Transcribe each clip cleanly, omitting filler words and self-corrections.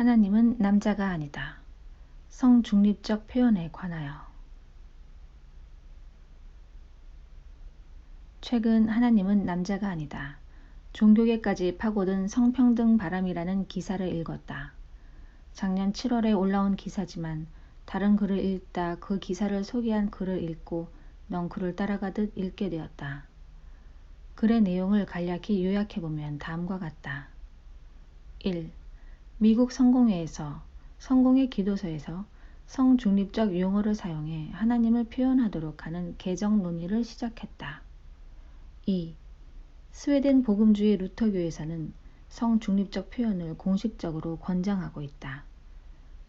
하나님은 남자가 아니다. 성중립적 표현에 관하여. 최근 하나님은 남자가 아니다. 종교계까지 파고든 성평등 바람이라는 기사를 읽었다. 작년 7월에 올라온 기사지만 다른 글을 읽다 그 기사를 소개한 글을 읽고 넌 글을 따라가듯 읽게 되었다. 글의 내용을 간략히 요약해보면 다음과 같다. 1. 미국 성공회에서 성공회 기도서에서 성중립적 용어를 사용해 하나님을 표현하도록 하는 개정 논의를 시작했다. 2. 스웨덴 복음주의 루터교에서는 성중립적 표현을 공식적으로 권장하고 있다.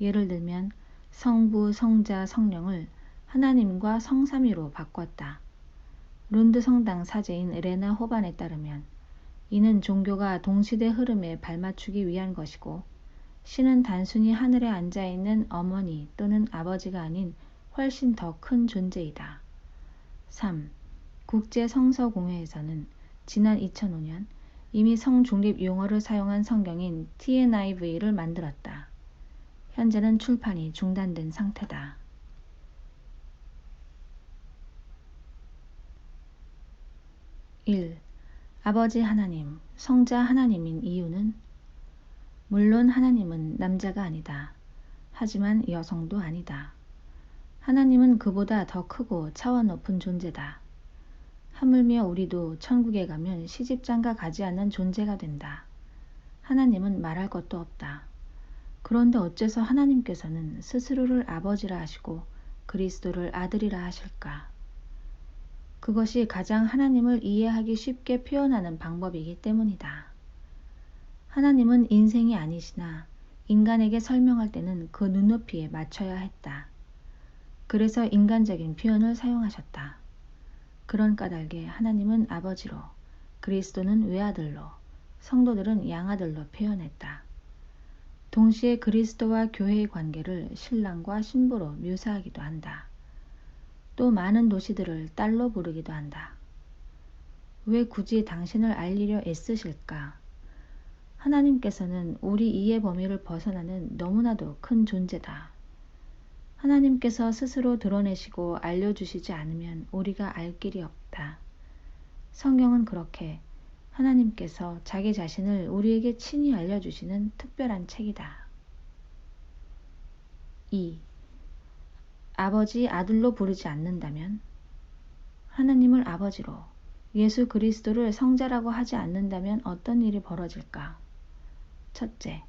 예를 들면 성부, 성자, 성령을 하나님과 성삼위로 바꿨다. 룬드 성당 사제인 레나 호반에 따르면 이는 종교가 동시대 흐름에 발맞추기 위한 것이고 신은 단순히 하늘에 앉아있는 어머니 또는 아버지가 아닌 훨씬 더 큰 존재이다. 3. 국제성서공회에서는 지난 2005년 이미 성중립 용어를 사용한 성경인 TNIV를 만들었다. 현재는 출판이 중단된 상태다. 1. 아버지 하나님, 성자 하나님인 이유는? 물론 하나님은 남자가 아니다. 하지만 여성도 아니다. 하나님은 그보다 더 크고 차원 높은 존재다. 하물며 우리도 천국에 가면 시집장가 가지 않는 존재가 된다. 하나님은 말할 것도 없다. 그런데 어째서 하나님께서는 스스로를 아버지라 하시고 그리스도를 아들이라 하실까? 그것이 가장 하나님을 이해하기 쉽게 표현하는 방법이기 때문이다. 하나님은 인생이 아니시나 인간에게 설명할 때는 그 눈높이에 맞춰야 했다. 그래서 인간적인 표현을 사용하셨다. 그런 까닭에 하나님은 아버지로, 그리스도는 외아들로, 성도들은 양아들로 표현했다. 동시에 그리스도와 교회의 관계를 신랑과 신부로 묘사하기도 한다. 또 많은 도시들을 딸로 부르기도 한다. 왜 굳이 당신을 알리려 애쓰실까? 하나님께서는 우리 이해 범위를 벗어나는 너무나도 큰 존재다. 하나님께서 스스로 드러내시고 알려주시지 않으면 우리가 알 길이 없다. 성경은 그렇게 하나님께서 자기 자신을 우리에게 친히 알려주시는 특별한 책이다. 2. 아버지 아들로 부르지 않는다면? 하나님을 아버지로, 예수 그리스도를 성자라고 하지 않는다면 어떤 일이 벌어질까? 첫째,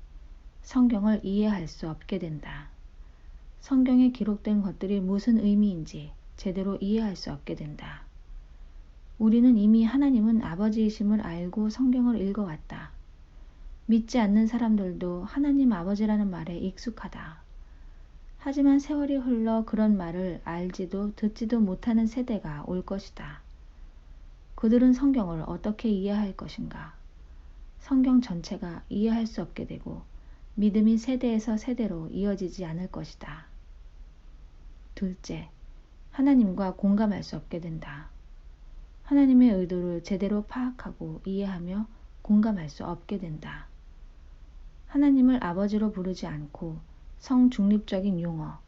성경을 이해할 수 없게 된다. 성경에 기록된 것들이 무슨 의미인지 제대로 이해할 수 없게 된다. 우리는 이미 하나님은 아버지이심을 알고 성경을 읽어왔다. 믿지 않는 사람들도 하나님 아버지라는 말에 익숙하다. 하지만 세월이 흘러 그런 말을 알지도 듣지도 못하는 세대가 올 것이다. 그들은 성경을 어떻게 이해할 것인가? 성경 전체가 이해할 수 없게 되고 믿음이 세대에서 세대로 이어지지 않을 것이다. 둘째, 하나님과 공감할 수 없게 된다. 하나님의 의도를 제대로 파악하고 이해하며 공감할 수 없게 된다. 하나님을 아버지로 부르지 않고 성중립적인 용어,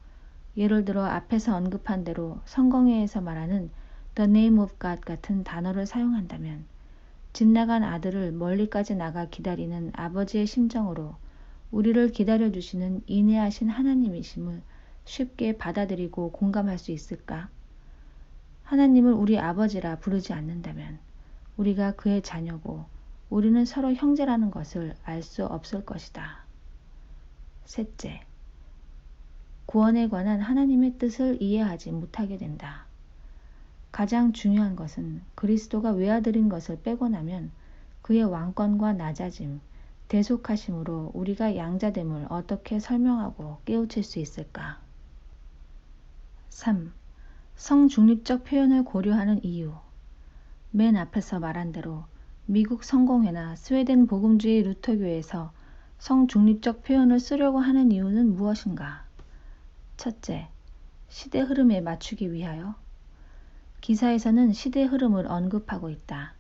예를 들어 앞에서 언급한 대로 성경회에서 말하는 The name of God 같은 단어를 사용한다면 집 나간 아들을 멀리까지 나가 기다리는 아버지의 심정으로 우리를 기다려주시는 인내하신 하나님이심을 쉽게 받아들이고 공감할 수 있을까? 하나님을 우리 아버지라 부르지 않는다면 우리가 그의 자녀고 우리는 서로 형제라는 것을 알 수 없을 것이다. 셋째, 구원에 관한 하나님의 뜻을 이해하지 못하게 된다. 가장 중요한 것은 그리스도가 외아들인 것을 빼고 나면 그의 왕권과 낮아짐, 대속하심으로 우리가 양자됨을 어떻게 설명하고 깨우칠 수 있을까? 3. 성중립적 표현을 고려하는 이유. 맨 앞에서 말한 대로 미국 성공회나 스웨덴 복음주의 루터교에서 성중립적 표현을 쓰려고 하는 이유는 무엇인가? 첫째, 시대 흐름에 맞추기 위하여. 기사에서는 시대 흐름을 언급하고 있다.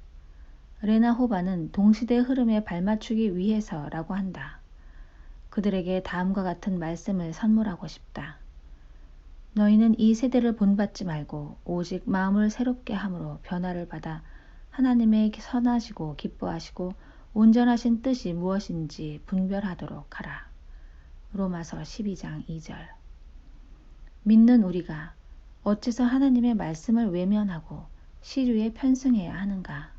레나 호반은 동시대 흐름에 발맞추기 위해서라고 한다. 그들에게 다음과 같은 말씀을 선물하고 싶다. 너희는 이 세대를 본받지 말고 오직 마음을 새롭게 함으로 변화를 받아 하나님의 선하시고 기뻐하시고 온전하신 뜻이 무엇인지 분별하도록 하라. 로마서 12장 2절. 믿는 우리가 어째서 하나님의 말씀을 외면하고 시류에 편승해야 하는가?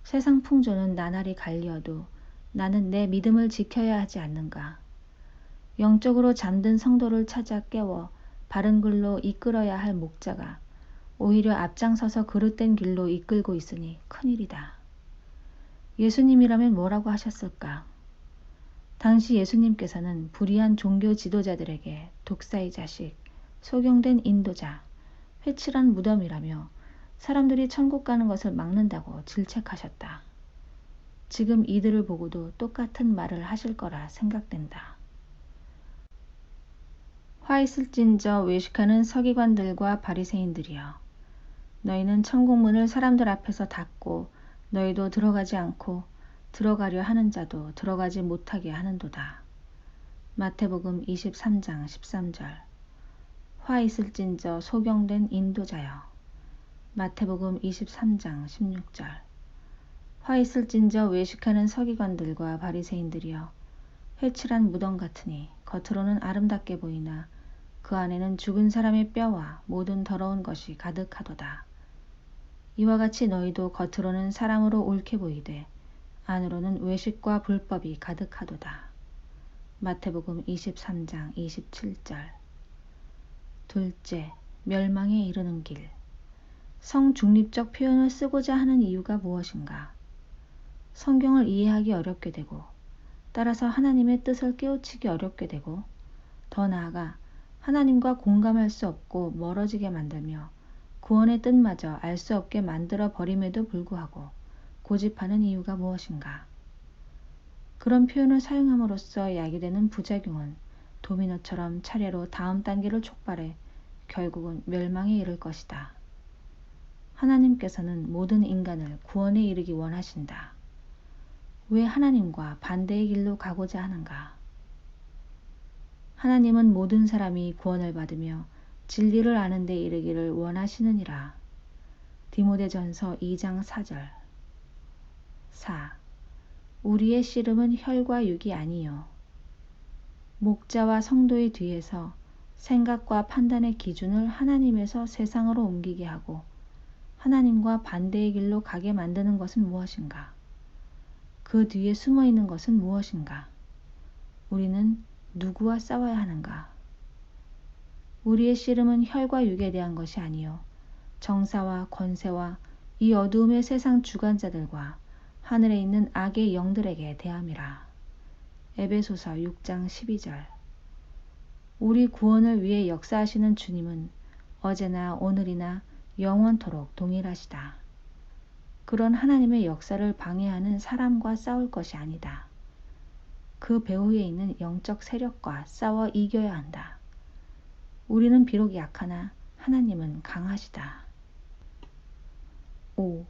세상 풍조는 나날이 갈리어도 나는 내 믿음을 지켜야 하지 않는가? 영적으로 잠든 성도를 찾아 깨워 바른 길로 이끌어야 할 목자가 오히려 앞장서서 그릇된 길로 이끌고 있으니 큰일이다. 예수님이라면 뭐라고 하셨을까? 당시 예수님께서는 불의한 종교 지도자들에게 독사의 자식, 소경된 인도자, 회칠한 무덤이라며 사람들이 천국 가는 것을 막는다고 질책하셨다. 지금 이들을 보고도 똑같은 말을 하실 거라 생각된다. 화 있을진저 외식하는 서기관들과 바리새인들이여, 너희는 천국문을 사람들 앞에서 닫고 너희도 들어가지 않고 들어가려 하는 자도 들어가지 못하게 하는도다. 마태복음 23장 13절. 화 있을진저 소경된 인도자여. 마태복음 23장 16절. 화 있을진저 외식하는 서기관들과 바리새인들이여, 회칠한 무덤 같으니 겉으로는 아름답게 보이나 그 안에는 죽은 사람의 뼈와 모든 더러운 것이 가득하도다. 이와 같이 너희도 겉으로는 사람으로 옳게 보이되 안으로는 외식과 불법이 가득하도다. 마태복음 23장 27절. 둘째, 멸망에 이르는 길. 성중립적 표현을 쓰고자 하는 이유가 무엇인가? 성경을 이해하기 어렵게 되고, 따라서 하나님의 뜻을 깨우치기 어렵게 되고, 더 나아가 하나님과 공감할 수 없고 멀어지게 만들며 구원의 뜻마저 알 수 없게 만들어 버림에도 불구하고 고집하는 이유가 무엇인가? 그런 표현을 사용함으로써 야기되는 부작용은 도미노처럼 차례로 다음 단계를 촉발해 결국은 멸망에 이를 것이다. 하나님께서는 모든 인간을 구원에 이르기 원하신다. 왜 하나님과 반대의 길로 가고자 하는가? 하나님은 모든 사람이 구원을 받으며 진리를 아는 데 이르기를 원하시느니라. 디모데전서 2장 4절. 4. 우리의 씨름은 혈과 육이 아니요. 목자와 성도의 뒤에서 생각과 판단의 기준을 하나님에서 세상으로 옮기게 하고 하나님과 반대의 길로 가게 만드는 것은 무엇인가? 그 뒤에 숨어 있는 것은 무엇인가? 우리는 누구와 싸워야 하는가? 우리의 씨름은 혈과 육에 대한 것이 아니요 정사와 권세와 이 어두움의 세상 주관자들과 하늘에 있는 악의 영들에게 대함이라. 에베소서 6장 12절. 우리 구원을 위해 역사하시는 주님은 어제나 오늘이나 영원토록 동일하시다. 그런 하나님의 역사를 방해하는 사람과 싸울 것이 아니다. 그 배후에 있는 영적 세력과 싸워 이겨야 한다. 우리는 비록 약하나 하나님은 강하시다. 5.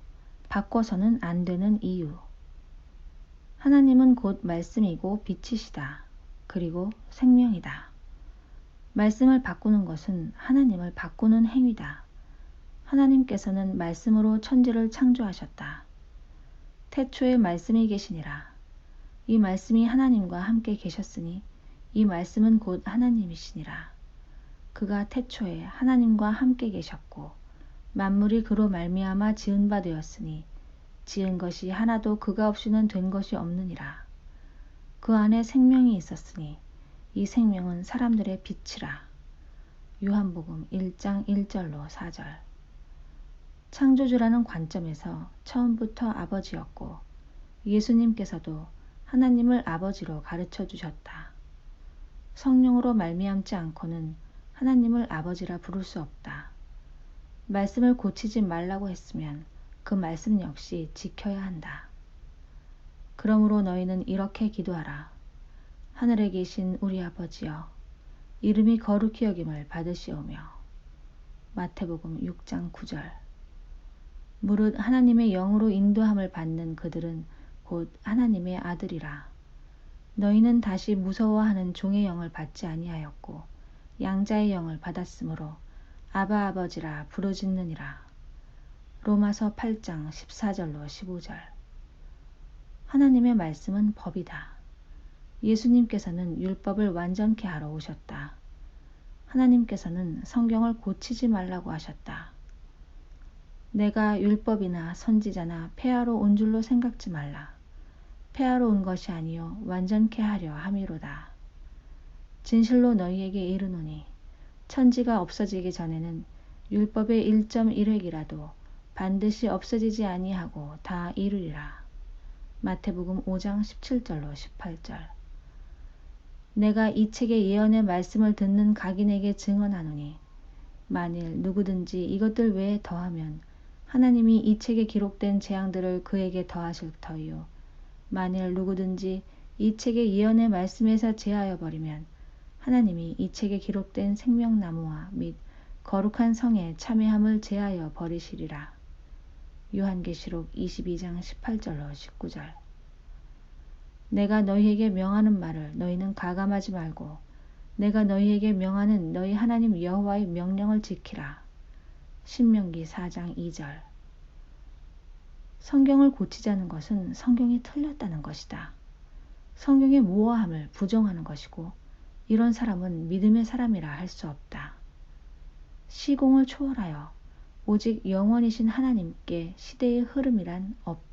바꿔서는 안 되는 이유. 하나님은 곧 말씀이고 빛이시다. 그리고 생명이다. 말씀을 바꾸는 것은 하나님을 바꾸는 행위다. 하나님께서는 말씀으로 천지를 창조하셨다. 태초에 말씀이 계시니라. 이 말씀이 하나님과 함께 계셨으니 이 말씀은 곧 하나님이시니라. 그가 태초에 하나님과 함께 계셨고 만물이 그로 말미암아 지은 바 되었으니 지은 것이 하나도 그가 없이는 된 것이 없느니라. 그 안에 생명이 있었으니 이 생명은 사람들의 빛이라. 요한복음 1장 1절로 4절. 창조주라는 관점에서 처음부터 아버지였고 예수님께서도 하나님을 아버지로 가르쳐 주셨다. 성령으로 말미암지 않고는 하나님을 아버지라 부를 수 없다. 말씀을 고치지 말라고 했으면 그 말씀 역시 지켜야 한다. 그러므로 너희는 이렇게 기도하라. 하늘에 계신 우리 아버지여, 이름이 거룩히 여김을 받으시오며. 마태복음 6장 9절. 무릇 하나님의 영으로 인도함을 받는 그들은 곧 하나님의 아들이라. 너희는 다시 무서워하는 종의 영을 받지 아니하였고 양자의 영을 받았으므로 아바 아버지라 부르짖느니라. 로마서 8장 14절로 15절. 하나님의 말씀은 법이다. 예수님께서는 율법을 완전케 하러 오셨다. 하나님께서는 성경을 고치지 말라고 하셨다. 내가 율법이나 선지자나 폐하러 온 줄로 생각지 말라. 폐하러 온 것이 아니요 완전케 하려 함이로다. 진실로 너희에게 이르노니 천지가 없어지기 전에는 율법의 1.1획이라도 반드시 없어지지 아니하고 다 이루리라. 마태복음 5장 17절로 18절. 내가 이 책의 예언의 말씀을 듣는 각인에게 증언하노니 만일 누구든지 이것들 외에 더하면 하나님이 이 책에 기록된 재앙들을 그에게 더하실 터이요 만일 누구든지 이 책의 예언의 말씀에서 제하여 버리면 하나님이 이 책에 기록된 생명나무와 및 거룩한 성에 참회함을 제하여 버리시리라. 요한계시록 22장 18절로 19절. 내가 너희에게 명하는 말을 너희는 가감하지 말고 내가 너희에게 명하는 너희 하나님 여호와의 명령을 지키라. 신명기 4장 2절. 성경을 고치자는 것은 성경이 틀렸다는 것이다. 성경의 모호함을 부정하는 것이고 이런 사람은 믿음의 사람이라 할 수 없다. 시공을 초월하여 오직 영원이신 하나님께 시대의 흐름이란 없다.